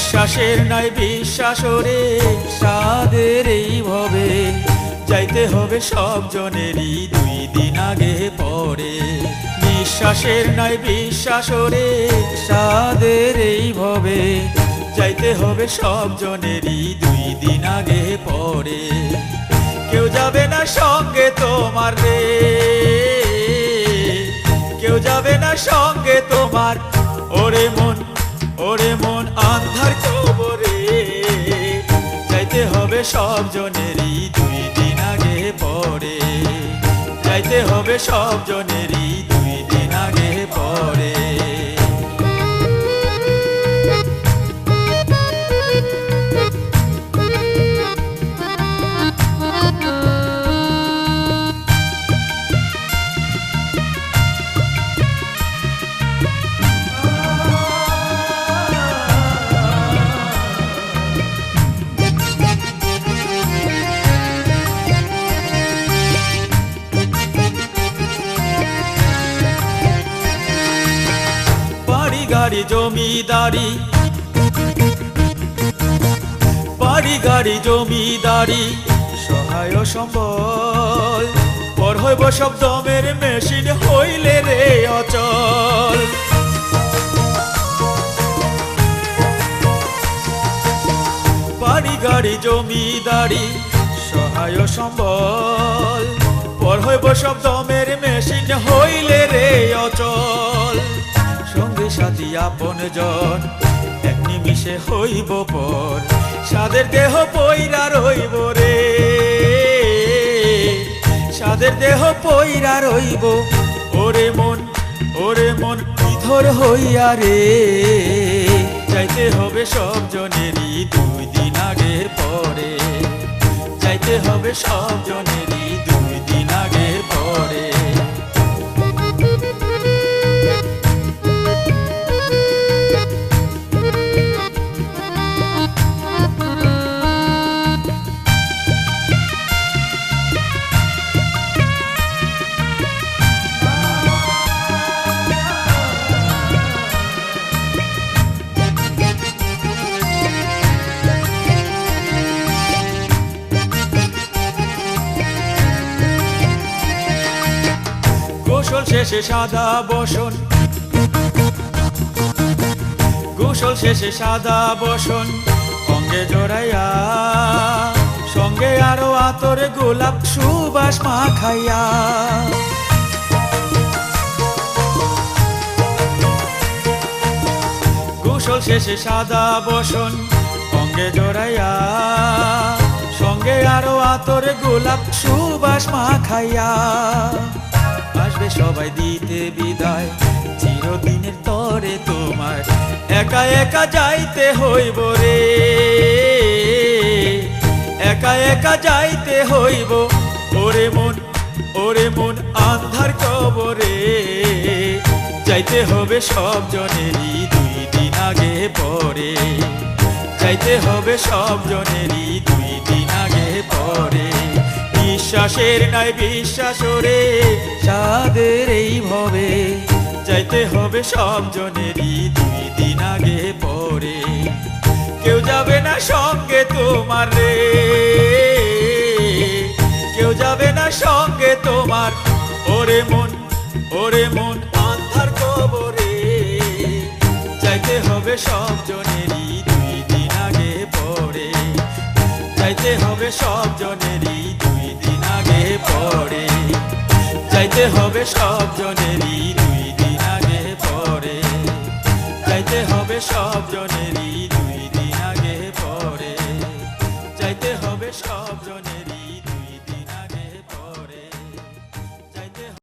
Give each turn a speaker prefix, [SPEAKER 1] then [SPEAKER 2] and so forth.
[SPEAKER 1] নিঃশ্বাসের নাই বিশ্বাস রে সাদের এই ভবে যাইতে হবে সব জনেরই 2 দিন আগে পরে। নিঃশ্বাসের নাই বিশ্বাস রে সাদের এই ভবে যাইতে হবে সব জনেরই 2 দিন আগে পরে। কেউ যাবে না সঙ্গে তোমার রে, কেউ যাবে না সঙ্গে তোমার, ওরে মন আন্ধার কবরে যাইতে হবে সব জনেরই 2 দিন আগে পরে। যাইতে হবে সব জনেরই 2 দিন আগে পরে। বাড়ি জমিদারি, বাড়ি গাড়ি জমিদারি সহায় সম্বল, পর হইব সব দমের মেশিন হইলে রে অচল। বাড়ি গাড়ি জমিদারি সহায় সম্বল, পর হইব সব দমের মেশিন হইলে রে অচল। সঙ্গে সাথী আপন জন এক নিমিষে হইব পর, সাদের দেহ পইরা রইব রে, সাদের দেহ পইরা রইব। ওরে মন বিধর হইয়া রে যাইতে হবে সব জনেরই 2 দিন আগে পরে। যাইতে হবে সব জনেরই 2 দিন আগে পরে। গোসল শেষে সাদা বসন, গোসল শেষে সাদা বসন অঙ্গে জড়াইয়া, সঙ্গে আরো আতর গোলাপ সুবাস মাখাইয়া। গোসল শেষে সাদা বসন অঙ্গে জড়াইয়া, সঙ্গে আরো আতর গোলাপ সুবাস মাখাইয়া। আসবে সবাই দিতে বিদায় চিরদিনের তরে তোমার, একা একা যাইতে হইব রে, একা একা যাইতে হইব। ওরে মন আন্ধার কবরে যাইতে হবে সব জনেরই 2 দিন আগে পরে। যাইতে হবে সব জনেরই 2 দিন আগে পরে। নিঃশ্বাসের নাই বিশ্বাস রে সাদের এই ভবে যাইতে হবে সব জনেরই 2 দিন আগে পরে। কেউ যাবে না সঙ্গে তোমার রে, কেউ যাবে না সঙ্গে তোমার, ওরে মন আন্ধার কবরে যাইতে হবে সব জনেরই 2 দিন আগে পরে। যাইতে হবে সব জনেরই 2 দিন আগে পরে। যাইতে হবে সব জনেরই 2 দিন আগে পরে। যাইতে হবে সব জনেরই